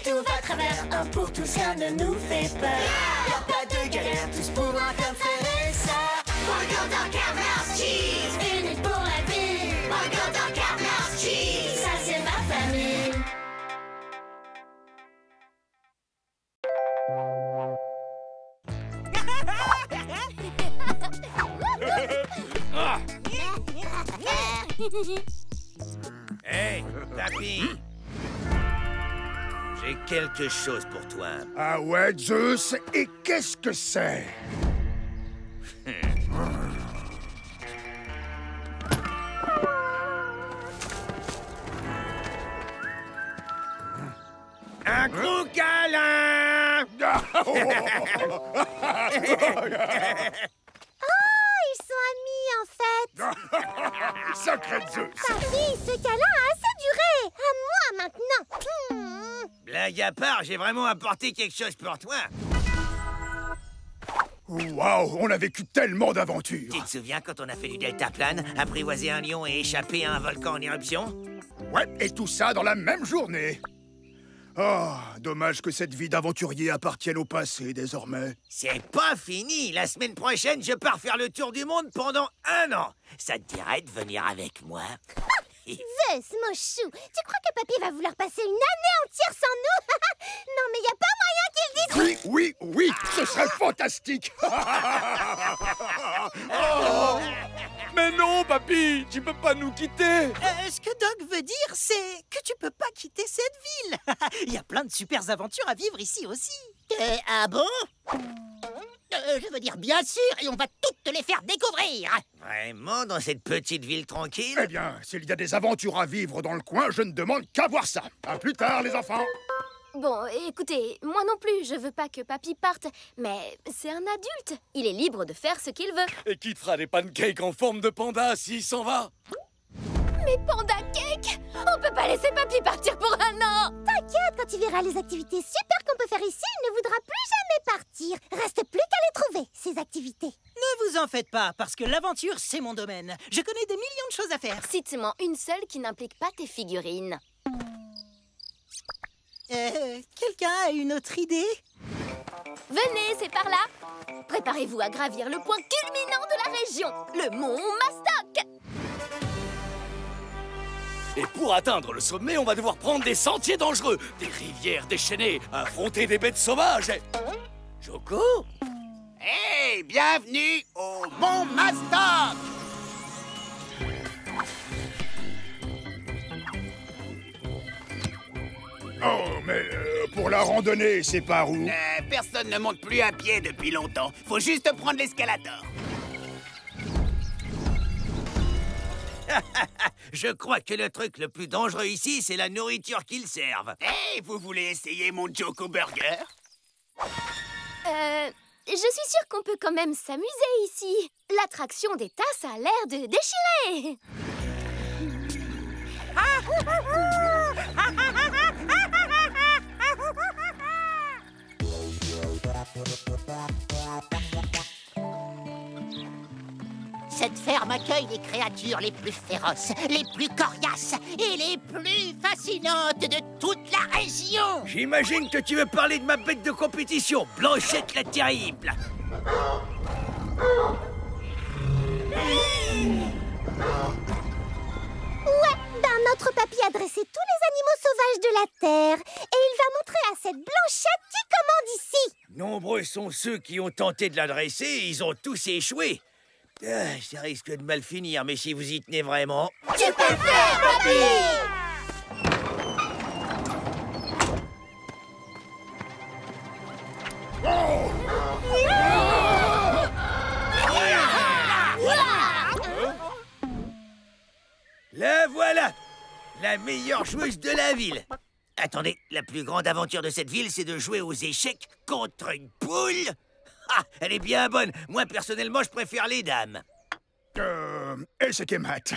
tout va à travers. Un pour tous, rien ne nous fait peur. Y'a pas de galère, tous pour un comme frère et sœur. Burger dans Carnage Cheese, unis pour la vie. Burger dans Carnage Cheese, ça c'est ma famille. Hey, Papy! J'ai quelque chose pour toi. Ah ouais, Zeus, et qu'est-ce que c'est? Un gros câlin! Ils sont amis, en fait. Sacré Zeus! Papy, ce câlin a assez duré. À moi, maintenant. Blague à part, j'ai vraiment apporté quelque chose pour toi. Waouh, on a vécu tellement d'aventures! Tu te souviens quand on a fait du deltaplane, apprivoisé un lion et échappé à un volcan en éruption? Ouais, et tout ça dans la même journée! Oh, dommage que cette vie d'aventurier appartienne au passé désormais. C'est pas fini. La semaine prochaine, je pars faire le tour du monde pendant 1 an. Ça te dirait de venir avec moi? Zeus, mon chou, tu crois que papy va vouloir passer une année entière sans nous? Non, mais y a pas moyen qu'il dise... Oui, ce serait fantastique! Oh. Mais non, papy, tu peux pas nous quitter. Ce que Doc veut dire, c'est que tu peux pas quitter cette ville. Il y a plein de super aventures à vivre ici aussi. Ah bon? Je veux dire, bien sûr, et on va toutes te les faire découvrir. Vraiment, dans cette petite ville tranquille? Eh bien, s'il y a des aventures à vivre dans le coin, je ne demande qu'à voir ça. À plus tard, les enfants. Bon, écoutez, moi non plus, je veux pas que papy parte, mais c'est un adulte. Il est libre de faire ce qu'il veut. Et qui te fera des pancakes en forme de panda s'il s'en va? Mais Panda Cake, on peut pas laisser papy partir pour 1 an. T'inquiète, quand il verra les activités super qu'on peut faire ici, il ne voudra plus jamais partir. Reste plus qu'à les trouver, ces activités. Ne vous en faites pas, parce que l'aventure, c'est mon domaine. Je connais des millions de choses à faire. Cite-moi une seule qui n'implique pas tes figurines. Quelqu'un a une autre idée? Venez, c'est par là. Préparez-vous à gravir le point culminant de la région, le mont Mastoc. Et pour atteindre le sommet, on va devoir prendre des sentiers dangereux, des rivières déchaînées, affronter des bêtes sauvages et... Choco? Hey, bienvenue au Mont Mastoc. Oh, mais pour la randonnée, c'est par où? Personne ne monte plus à pied depuis longtemps. Faut juste prendre l'escalator. Je crois que le truc le plus dangereux ici, c'est la nourriture qu'ils servent. Hey, vous voulez essayer mon Choco Burger? Je suis sûre qu'on peut quand même s'amuser ici. L'attraction des tasses a l'air de déchirer. Cette ferme accueille les créatures les plus féroces, les plus coriaces et les plus fascinantes de toute la région. J'imagine que tu veux parler de ma bête de compétition, Blanchette la Terrible. Ouais, notre papy a dressé tous les animaux sauvages de la Terre. Et il va montrer à cette Blanchette qui commande ici. Nombreux sont ceux qui ont tenté de la dresser, ils ont tous échoué. Ça risque de mal finir, mais si vous y tenez vraiment... Tu peux le faire, papy! La voilà! La meilleure joueuse de la ville. Attendez, la plus grande aventure de cette ville, c'est de jouer aux échecs contre une poule? Ah, elle est bien bonne. Moi, personnellement, je préfère les dames. Échec et mat.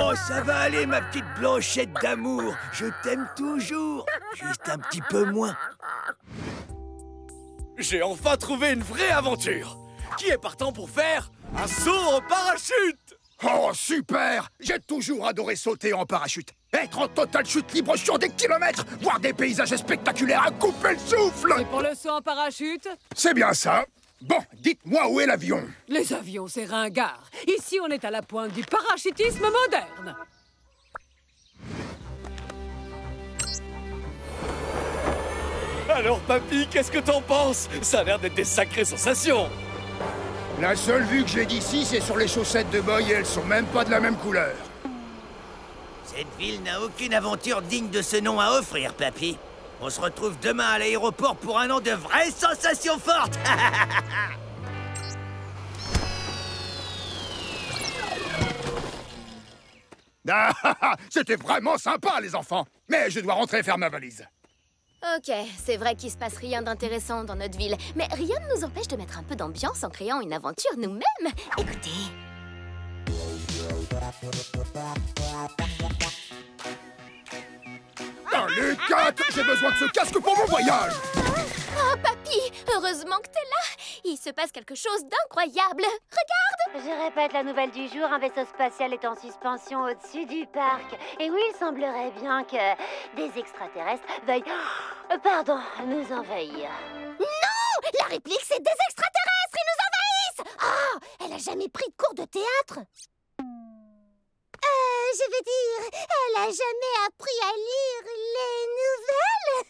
Oh, ça va aller, ma petite Blanchette d'amour. Je t'aime toujours. Juste un petit peu moins. J'ai enfin trouvé une vraie aventure. Qui est partant pour faire un saut en parachute? Oh, super! J'ai toujours adoré sauter en parachute. Être en totale chute libre sur des kilomètres, voir des paysages spectaculaires à couper le souffle. C'est pour le saut en parachute? C'est bien ça. Bon, dites-moi où est l'avion. Les avions, c'est ringard. Ici, on est à la pointe du parachutisme moderne. Alors, papy, qu'est-ce que t'en penses? Ça a l'air d'être des sacrées sensations. La seule vue que j'ai d'ici, c'est sur les chaussettes de Boy et elles sont même pas de la même couleur. Cette ville n'a aucune aventure digne de ce nom à offrir, papy. On se retrouve demain à l'aéroport pour un an de vraies sensations fortes. C'était vraiment sympa, les enfants. Mais je dois rentrer faire ma valise. Ok, c'est vrai qu'il se passe rien d'intéressant dans notre ville, mais rien ne nous empêche de mettre un peu d'ambiance en créant une aventure nous-mêmes. Écoutez. Allez, Kat, j'ai besoin de ce casque pour mon voyage. Oh, papy, heureusement que t'es là. Il se passe quelque chose d'incroyable. Regarde! Je répète la nouvelle du jour, un vaisseau spatial est en suspension au-dessus du parc. Et oui, il semblerait bien que des extraterrestres veuillent... Pardon, nous envahir. Non! La réplique, c'est des extraterrestres! Ils nous envahissent! Ah! Elle a jamais pris de cours de théâtre? Je veux dire, elle a jamais appris à lire les nouvelles.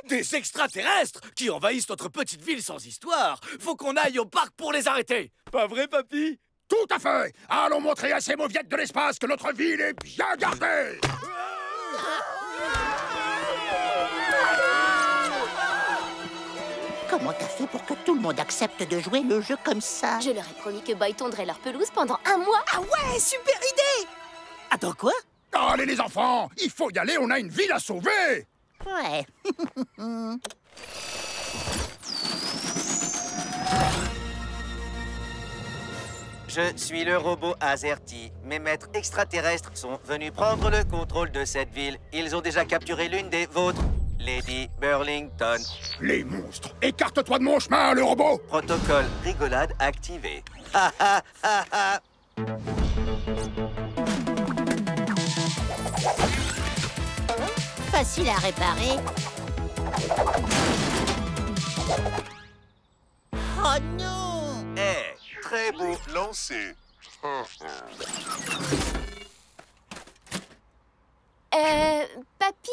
Des extraterrestres qui envahissent notre petite ville sans histoire. Faut qu'on aille au parc pour les arrêter. Pas vrai, papy? Tout à fait. Allons montrer à ces mauviettes de l'espace que notre ville est bien gardée. Comment t'as fait pour que tout le monde accepte de jouer le jeu comme ça? Je leur ai promis que Boy tondrait leur pelouse pendant un mois. Ah ouais, super idée! Attends, quoi? Allez, les enfants, il faut y aller, on a une ville à sauver. Ouais. Je suis le robot Azerty. Mes maîtres extraterrestres sont venus prendre le contrôle de cette ville. Ils ont déjà capturé l'une des vôtres, Lady Burlington. Les monstres, écarte-toi de mon chemin, le robot. Protocole rigolade activé. Ha ha ha ha. Facile à réparer. Oh non! Eh, très beau. Lancé. Papy?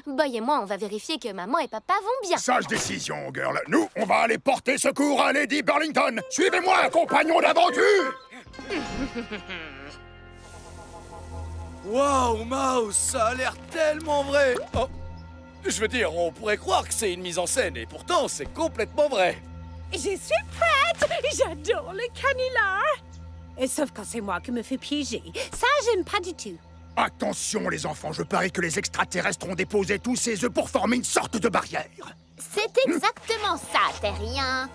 Boy et moi, on va vérifier que maman et papa vont bien. Sage décision, girl. Nous, on va aller porter secours à Lady Burlington. Suivez-moi, compagnon d'aventure. Waouh, Mouse, ça a l'air tellement vrai. Oh, je veux dire, on pourrait croire que c'est une mise en scène, et pourtant, c'est complètement vrai. Je suis prête! J'adore le canular! Et sauf quand c'est moi qui me fais piéger. Ça, j'aime pas du tout. Attention, les enfants, je parie que les extraterrestres ont déposé tous ces œufs pour former une sorte de barrière. C'est exactement ça, terrien.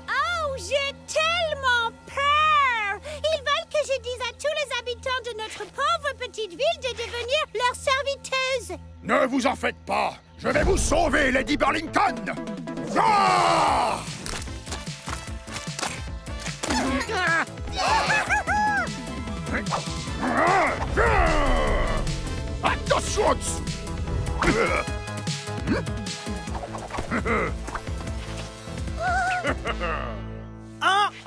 Oh, j'ai tellement peur! Ils veulent que je dise à tous les habitants de notre pauvre petite ville de devenir leur serviteuse. Ne vous en faites pas. Je vais vous sauver, Lady Burlington. Ah! Attention!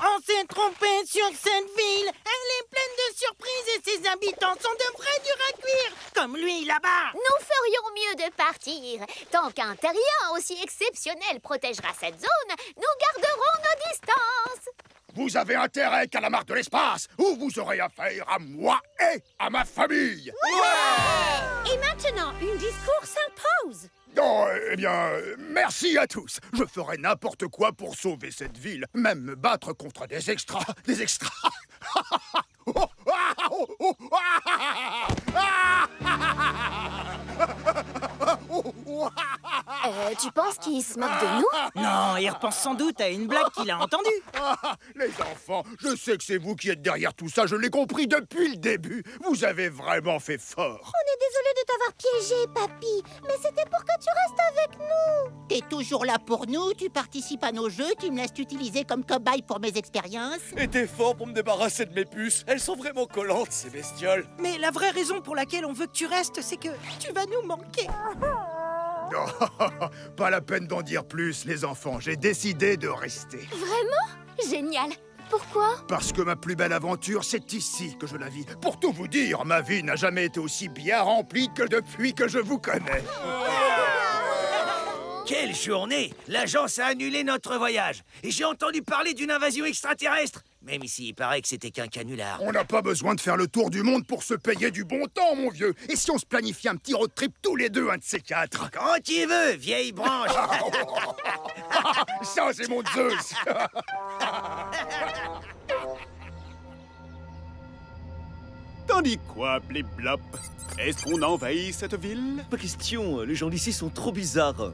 On s'est trompé sur cette ville. Elle est pleine de surprises et ses habitants sont de vrais durs à cuire, comme lui là-bas. Nous ferions mieux de partir. Tant qu'un terrien aussi exceptionnel protégera cette zone, nous garderons nos distances. Vous avez intérêt qu'à la marque de l'espace, ou vous aurez affaire à moi et à ma famille. Et maintenant, une discours s'impose. Non, eh bien, merci à tous. Je ferai n'importe quoi pour sauver cette ville, même me battre contre des extras. Des extras. Tu penses qu'il se moque de nous? Non, il repense sans doute à une blague qu'il a entendue. Les enfants, je sais que c'est vous qui êtes derrière tout ça, je l'ai compris depuis le début. Vous avez vraiment fait fort. On est désolé de t'avoir piégé, papy, mais c'était pour que tu restes avec nous. T'es toujours là pour nous, tu participes à nos jeux, tu me laisses t'utiliser comme cobaye pour mes expériences. Et t'es fort pour me débarrasser de mes puces. Elles sont vraiment collantes, ces bestioles. Mais la vraie raison pour laquelle on veut que tu restes, c'est que tu vas nous manquer. Pas la peine d'en dire plus, les enfants. J'ai décidé de rester. Vraiment? Génial. Pourquoi? Parce que ma plus belle aventure, c'est ici que je la vis. Pour tout vous dire, ma vie n'a jamais été aussi bien remplie que depuis que je vous connais. Quelle journée! L'agence a annulé notre voyage. Et j'ai entendu parler d'une invasion extraterrestre. Même ici, il paraît que c'était qu'un canular. On n'a pas besoin de faire le tour du monde pour se payer du bon temps, mon vieux. Et si on se planifie un petit road trip tous les deux, un de ces quatre? Quand tu veux, vieille branche. Ça, c'est mon Zeus. T'en dis quoi, Blip-Blop? Est-ce qu'on envahit cette ville? Pas question, les gens d'ici sont trop bizarres.